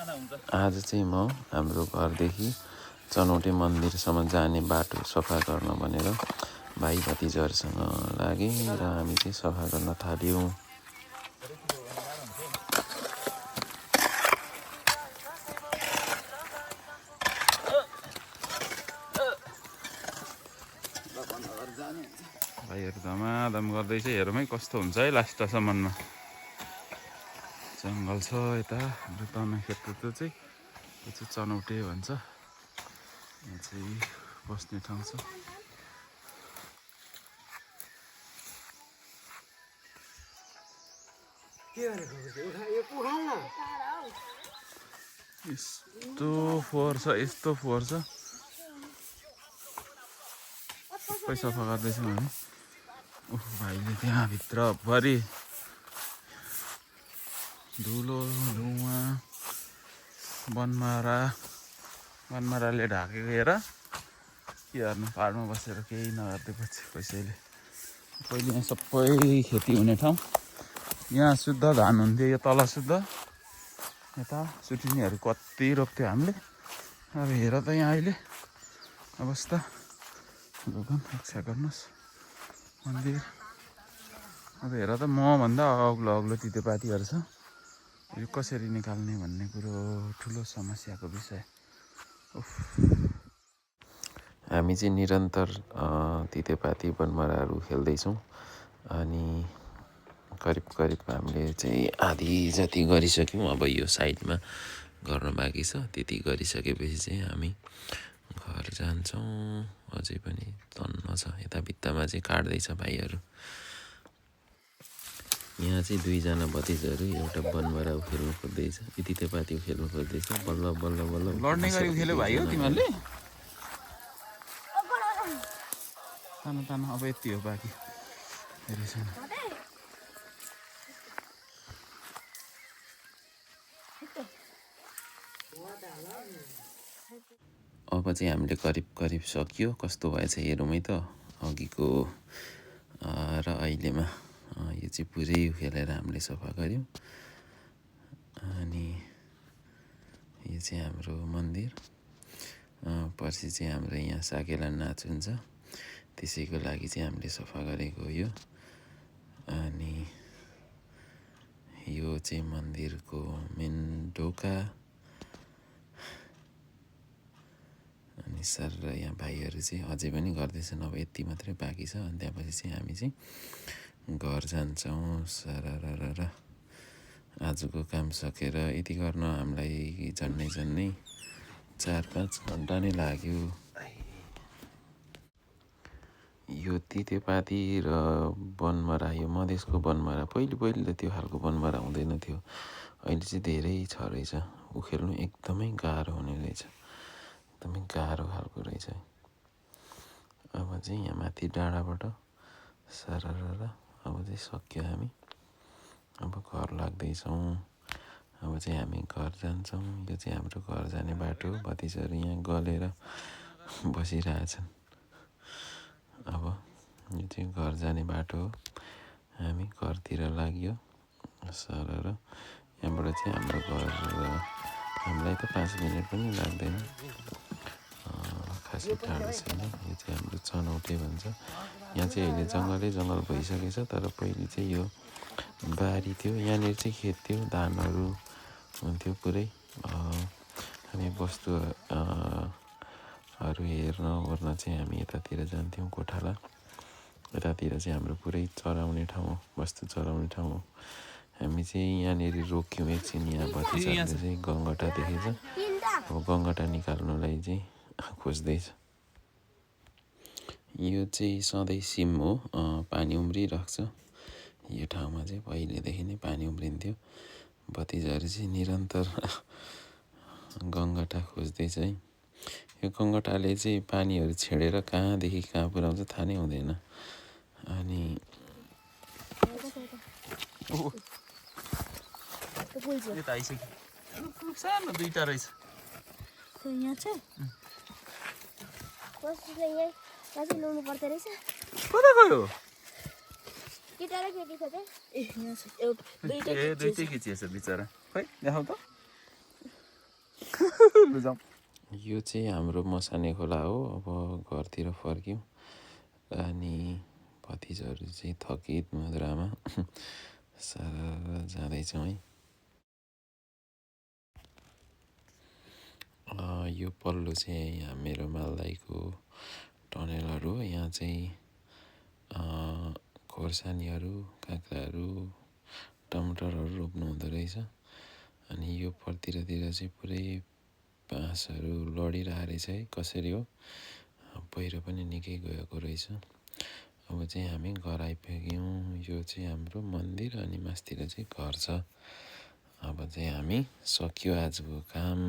आज चाहिँ म हाम्रो घरदेखि चनौटे मन्दिरसम्म जाने बाटो सफा गर्न भनेर भाइ भतिजाहरूसँग लागेँ र हामी चाहिँ सफा गर्न थाल्यौँ। भाइहरू धमाधम गर्दैछ, हेरौँ है कस्तो हुन्छ है लास्टसम्ममा। जङ्गल छ यता हाम्रो तना क्षेत्र चाहिँ, यो चाहिँ चनौटे भन्छ। यहाँ चाहिँ बस्ने ठाउँ छ। यस्तो फोहोर छ, यस्तो फोहोर छ। सबै सफा गर्दैछौँ हामी। भाइले त्यहाँभित्र भरि धुलो धुवा बनमाराले ढाकेको हेर। के गर्नु, पाहाडमा बसेर केही नगर्दैपछि कसैले। पहिले यहाँ सबै खेती हुने ठाउँ, यहाँ शुद्ध धान हुन्थ्यो, यो तल शुद्ध। यता सुटिनीहरू कति रोप्थ्यो हामीले। अब हेर त यहाँ अहिले अवस्था। भगवान रक्षा गर्नुहोस् मन्दिर। अब हेर त मभन्दा अग्लो अग्लो तितेपातीहरू छ। यो कसरी निकाल्ने भन्ने कुरो ठुलो समस्याको विषय। हामी चाहिँ निरन्तर तितेपाती बनमाराहरू खेल्दैछौँ। अनि करिब हामीले चाहिँ आधी जति गरिसक्यौँ। अब यो साइडमा गर्न बाँकी छ। त्यति गरिसकेपछि चाहिँ हामी घर जान्छौँ। अझै पनि तन्न छ, यता भित्तामा चाहिँ काट्दैछ भाइहरू। यहाँ चाहिँ दुईजना भतिजाहरू एउटा बनमारा खेल्नु खोज्दैछ, तितेपाती खेल्नु खोज्दैछ। बल्ल बल्ल बल्ल लड्ने गरी खेल्यो भाइ हो तिमीहरूले। तानो अब यति हो बाँकी। अब चाहिँ हामीले करिब सकियो। कस्तो भएछ हेरौँ है त अघिको र अहिलेमा। यो चाहिँ पुरै खेलेर हामीले सफा गऱ्यौँ। अनि यो चाहिँ हाम्रो मन्दिर। पर्सि चाहिँ हाम्रो यहाँ साकेला नाच हुन्छ, त्यसैको लागि चाहिँ हामीले सफा गरेको हो यो। अनि यो चाहिँ मन्दिरको मेन ढोका। अनि सर र यहाँ भाइहरू चाहिँ अझै पनि गर्दैछन्। अब यति मात्रै बाँकी छ। अनि त्यहाँपछि चाहिँ हामी चाहिँ घर जान्छौँ। सरर आजको काम सकेर यति गर्न हामीलाई झन्डै 4-5 घन्टा नै लाग्यो। यो तितेपाती र बनमारा, यो मधेसको बनमारा, पहिले त त्यो खालको बनमारा हुँदैन थियो। अहिले चाहिँ धेरै छ रहेछ। उखेल्नु एकदमै गाह्रो हुने रहेछ, एकदमै गाह्रो खालको रहेछ। अब चाहिँ यहाँ माथि डाँडाबाट सरर अब चाहिँ सक्यो हामी। अब घर लाग्दैछौँ। अब चाहिँ हामी घर जान्छौँ। यो चाहिँ हाम्रो घर जाने बाटो। भतिजाहरू यहाँ गलेर बसिरहेछन्। अब यो चाहिँ घर जाने बाटो हो। हामी घरतिर लाग्यो सरर। यहाँबाट चाहिँ हाम्रो घर, हामीलाई त 5 मिनट पनि लाग्दैन, खासै टाढो छैन। यो चाहिँ हाम्रो चनौटे भन्छ। यहाँ चाहिँ अहिले जङ्गल भइसकेछ। तर पहिले चाहिँ यो बारी थियो। यहाँनिर चाहिँ खेत थियो, धानहरू हुन्थ्यो पुरै। हामी वस्तुहरू हेर्न ओर्न चाहिँ हामी यतातिर जान्थ्यौँ गोठाला। यतातिर चाहिँ हाम्रो पुरै चराउने ठाउँ हो, वस्तु चराउने ठाउँ हो। हामी चाहिँ यहाँनिर रोक्यौँ एकछिन। यहाँ भतिजाहरूले चाहिँ गङ्गटा देखेछ। अब गङ्गटा निकाल्नुलाई चाहिँ खोज्दैछ। यो चाहिँ सधैँ सिम हो, पानी उम्रिरहेको छ। यो ठाउँमा चाहिँ पहिलेदेखि नै पानी उम्रिन्थ्यो। भतिजाहरू चाहिँ निरन्तर गङ्गटा खोज्दैछ है। यो गङ्गटाले चाहिँ पानीहरू छेडेर कहाँदेखि कहाँ पुर्याउँछ थाहा नै हुँदैन। अनि सानो दुईटा रहेछ। कता गयो? दुइटै खिचिएछ बिचरा। खै देखाउ त। लु जाउँ। यो चाहिँ हाम्रो मसाने खोला हो। अब घरतिर फर्क्यौँ अनि भतिजहरू चाहिँ थकित मुद्रामा सारा जाँदैछौँ है। यो पल्लो चाहिँ यहाँ मेरो मालदाईको टनेलहरू हो। यहाँ चाहिँ खोर्सानीहरू, काँक्राहरू, टमाटरहरू रोप्नु हुँदो रहेछ। अनि यो पर्तिरतिर चाहिँ पुरै बाँसहरू लडिरहेको रहेछ है, कसरी हो। पहिरो पनि निकै गएको रहेछ। अब चाहिँ हामी घर आइपुग्यौँ। यो चाहिँ हाम्रो मन्दिर अनि मास्तिर चाहिँ घर छ। अब चाहिँ हामी सक्यो आजको काम।